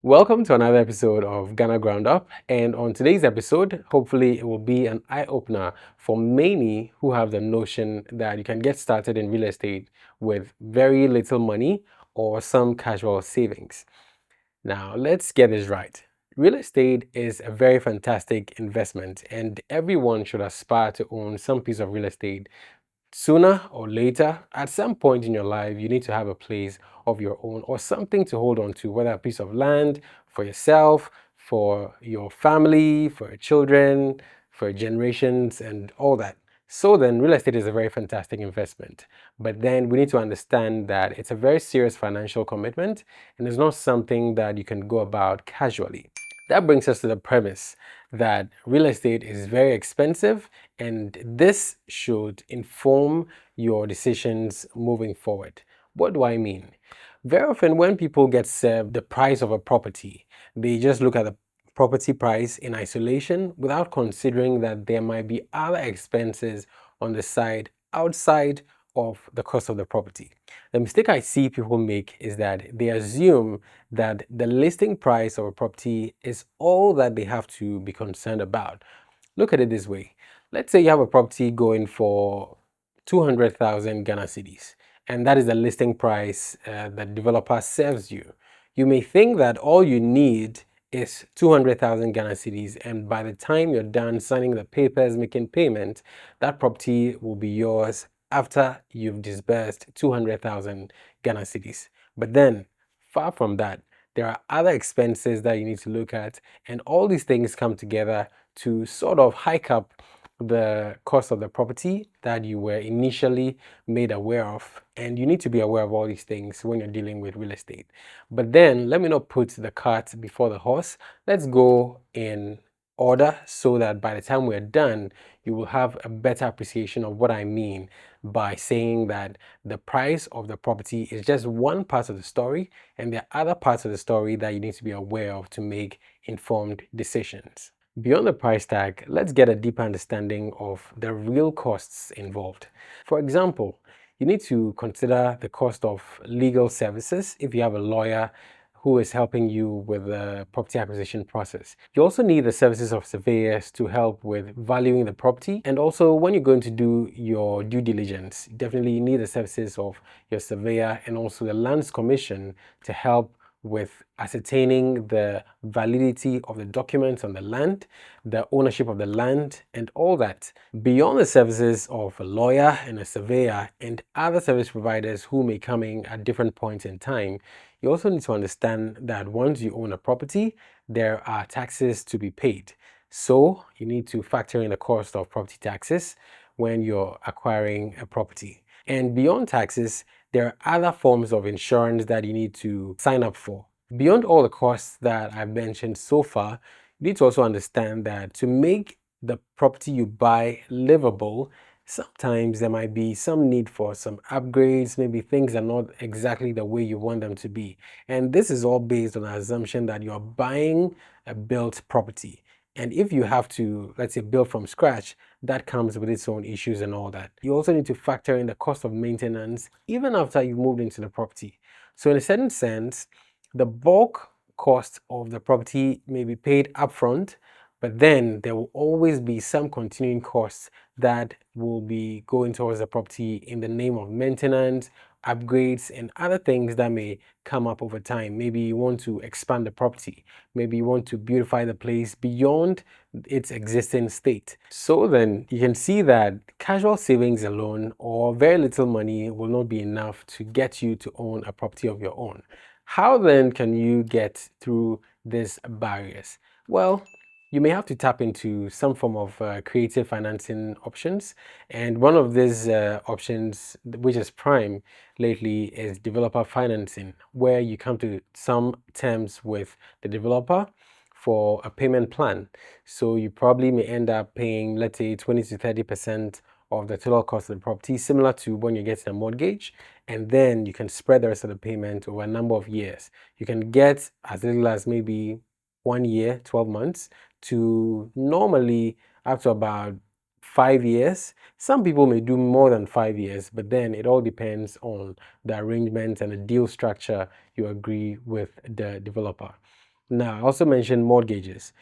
Welcome to another episode of Ghana Ground Up. And on today's episode, hopefully it will be an eye-opener for many who have the notion that you can get started in real estate with very little money or some casual savings. Now, let's get this right. Real estate is a very fantastic investment, and everyone should aspire to own some piece of real estate. Sooner or later, at some point in your life, you need to have a place of your own or something to hold on to, whether a piece of land for yourself, for your family, for your children, for your generations, and all that. So then, real estate is a very fantastic investment. But then we need to understand that it's a very serious financial commitment and it's not something that you can go about casually. That brings us to the premise that real estate is very expensive, and this should inform your decisions moving forward. What do I mean? Very often, when people get served the price of a property, they just look at the property price in isolation without considering that there might be other expenses on the side outside of the cost of the property. The mistake I see people make is that they assume that the listing price of a property is all that they have to be concerned about. Look at it this way. Let's say you have a property going for 200,000 Ghana cedis, and that is the listing price the developer serves you. You may think that all you need is 200,000 Ghana cedis, and by the time you're done signing the papers, making payment, that property will be yours after you've disbursed 200,000 Ghana cedis. But then, far from that, there are other expenses that you need to look at, and all these things come together to sort of hike up the cost of the property that you were initially made aware of. And you need to be aware of all these things when you're dealing with real estate. But then let me not put the cart before the horse. Let's go in order so that by the time we're done, you will have a better appreciation of what I mean by saying that the price of the property is just one part of the story, and there are other parts of the story that you need to be aware of to make informed decisions. Beyond the price tag, let's get a deeper understanding of the real costs involved. For example, you need to consider the cost of legal services if you have a lawyer who is helping you with the property acquisition process. You also need the services of surveyors to help with valuing the property. And also, when you're going to do your due diligence, definitely you need the services of your surveyor and also the Lands Commission to help with ascertaining the validity of the documents on the land, the ownership of the land, and all that. Beyond the services of a lawyer and a surveyor and other service providers who may come in at different points in time, you also need to understand that once you own a property, there are taxes to be paid. So you need to factor in the cost of property taxes when you're acquiring a property. And beyond taxes, there are other forms of insurance that you need to sign up for. Beyond all the costs that I've mentioned so far, you need to also understand that to make the property you buy livable, sometimes there might be some need for some upgrades, maybe things are not exactly the way you want them to be. And this is all based on the assumption that you're buying a built property. And if you have to, let's say, build from scratch, that comes with its own issues and all that. You also need to factor in the cost of maintenance even after you've moved into the property. So in a certain sense, the bulk cost of the property may be paid upfront, but then there will always be some continuing costs that will be going towards the property in the name of maintenance, upgrades, and other things that may come up over time. Maybe you want to expand the property, maybe you want to beautify the place beyond its existing state. So then you can see that casual savings alone or very little money will not be enough to get you to own a property of your own. How then can you get through these barriers? Well, you may have to tap into some form of creative financing options. And one of these options, which is prime lately, is developer financing, where you come to some terms with the developer for a payment plan. So you probably may end up paying, let's say, 20 to 30% of the total cost of the property, similar to when you're getting a mortgage, and then you can spread the rest of the payment over a number of years. You can get as little as maybe 1 year, 12 months, to normally up to about 5 years. Some people may do more than 5 years, but then it all depends on the arrangement and the deal structure you agree with the developer. Now, I also mentioned mortgages.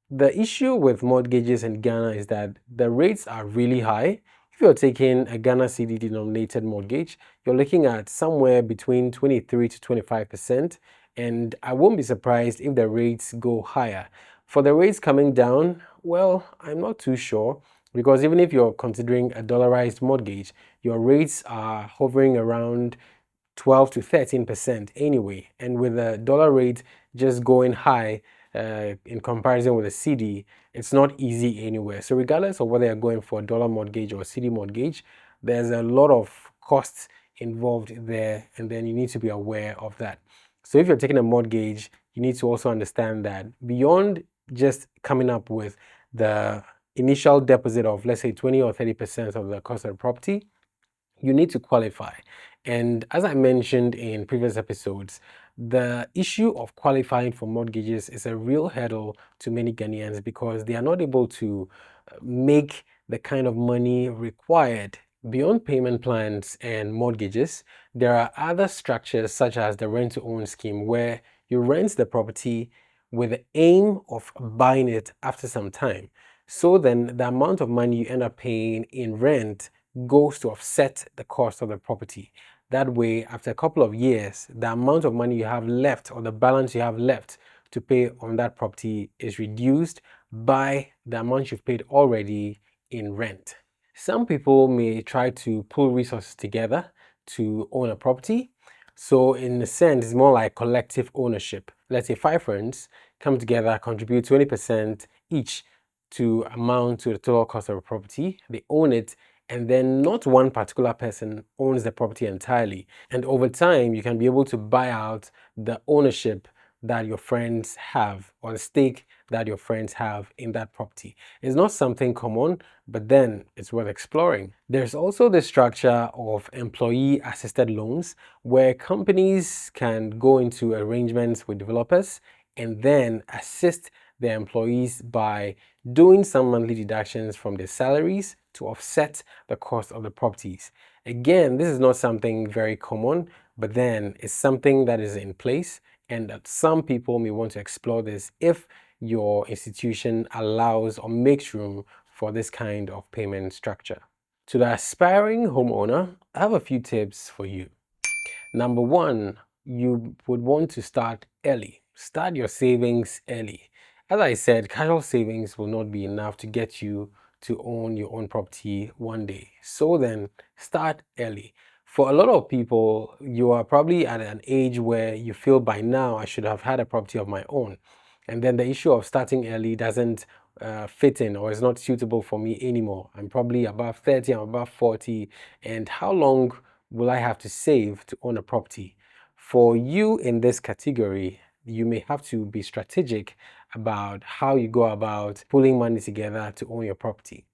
The issue with mortgages in Ghana is that the rates are really high. If you're taking a Ghana CD denominated mortgage, you're looking at somewhere between 23 to 25%, and I won't be surprised if the rates go higher. For the rates coming down, well, I'm not too sure, because even if you're considering a dollarized mortgage, your rates are hovering around 12 to 13% anyway. And with the dollar rate just going high in comparison with a CD, it's not easy anywhere. So regardless of whether you're going for a dollar mortgage or a CD mortgage, there's a lot of costs involved there, and then you need to be aware of that. So if you're taking a mortgage, you need to also understand that beyond just coming up with the initial deposit of, let's say, 20 or 30% of the cost of the property, you need to qualify. And as I mentioned in previous episodes, the issue of qualifying for mortgages is a real hurdle to many Ghanaians because they are not able to make the kind of money required. Beyond payment plans and mortgages, there are other structures such as the rent to own scheme where you rent the property with the aim of buying it after some time. So then the amount of money you end up paying in rent goes to offset the cost of the property. That way, after a couple of years, the amount of money you have left or the balance you have left to pay on that property is reduced by the amount you've paid already in rent. Some people may try to pull resources together to own a property. So in a sense, it's more like collective ownership. Let's say 5 friends come together, contribute 20% each to amount to the total cost of a property. They own it, and then not one particular person owns the property entirely. And over time, you can be able to buy out the ownership that your friends have or the stake that your friends have in that property. It's not something common, but then it's worth exploring. There's also the structure of employee assisted loans where companies can go into arrangements with developers and then assist their employees by doing some monthly deductions from their salaries to offset the cost of the properties. Again, this is not something very common, but then it's something that is in place, and that some people may want to explore this if your institution allows or makes room for this kind of payment structure. To the aspiring homeowner, I have a few tips for you. Number one, you would want to start early. Start your savings early. As I said, casual savings will not be enough to get you to own your own property one day. So then, start early. For a lot of people, you are probably at an age where you feel by now I should have had a property of my own. And then the issue of starting early doesn't fit in or is not suitable for me anymore. I'm probably above 30, I'm above 40, and how long will I have to save to own a property? For you in this category, you may have to be strategic about how you go about pulling money together to own your property.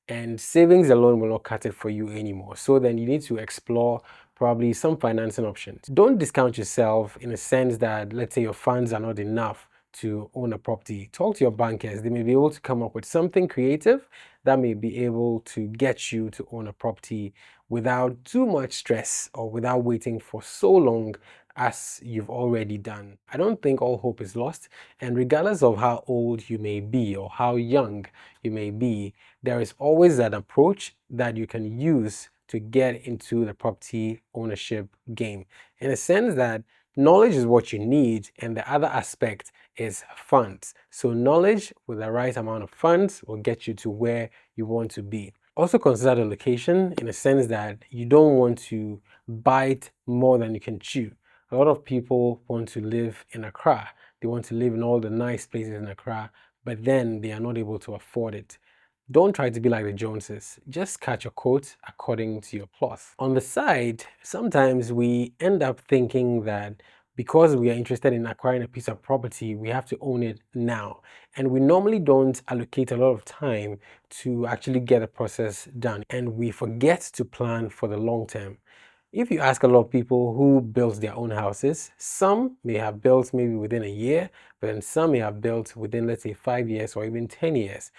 And savings alone will not cut it for you anymore. So then you need to explore probably some financing options. Don't discount yourself in a sense that, let's say, your funds are not enough to own a property. Talk to your bankers. They may be able to come up with something creative that may be able to get you to own a property without too much stress or without waiting for so long as you've already done. I don't think all hope is lost, and regardless of how old you may be or how young you may be, there is always an approach that you can use to get into the property ownership game. In a sense that knowledge is what you need, and the other aspect is funds. So knowledge with the right amount of funds will get you to where you want to be. Also consider the location in a sense that you don't want to bite more than you can chew. A lot of people want to live in Accra. They want to live in all the nice places in Accra, but then they are not able to afford it. Don't try to be like the Joneses. Just cut your coat according to your cloth. On the side, sometimes we end up thinking that because we are interested in acquiring a piece of property, we have to own it now. And we normally don't allocate a lot of time to actually get the process done. And we forget to plan for the long term. If you ask a lot of people who built their own houses, some may have built maybe within a year, but then some may have built within, let's say, 5 years or even 10 years.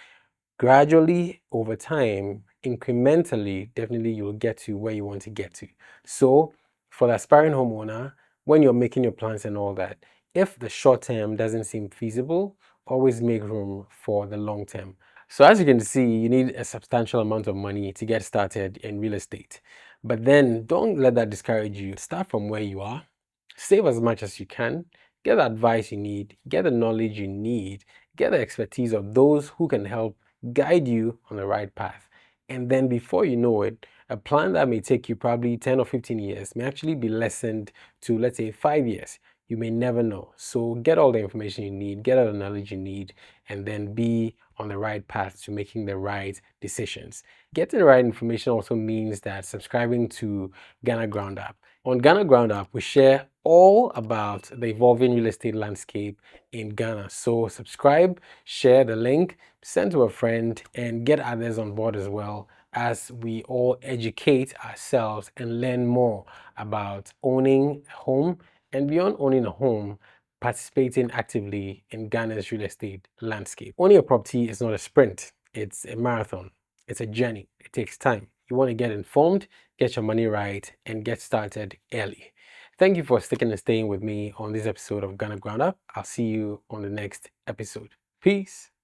Gradually, over time, incrementally, definitely you'll get to where you want to get to. So, for the aspiring homeowner, when you're making your plans and all that, If the short term doesn't seem feasible, always make room for the long term. So as you can see, you need a substantial amount of money to get started in real estate. But then don't let that discourage you. Start from where you are, save as much as you can, get the advice you need, get the knowledge you need, get the expertise of those who can help guide you on the right path. And then before you know it, a plan that may take you probably 10 or 15 years may actually be lessened to, let's say, 5 years. You may never know. So get all the information you need, get all the knowledge you need, and then be on the right path to making the right decisions. Getting the right information also means that subscribing to Ghana Ground Up. On Ghana Ground Up, we share all about the evolving real estate landscape in Ghana. So subscribe, share the link, send to a friend, and get others on board as well, as we all educate ourselves and learn more about owning a home, and beyond owning a home, participating actively in Ghana's real estate landscape. Owning a property is not a sprint, it's a marathon. It's a journey. It takes time. You want to get informed, get your money right, and get started early. Thank you for sticking and staying with me on this episode of Ghana Ground Up. I'll see you on the next episode. Peace.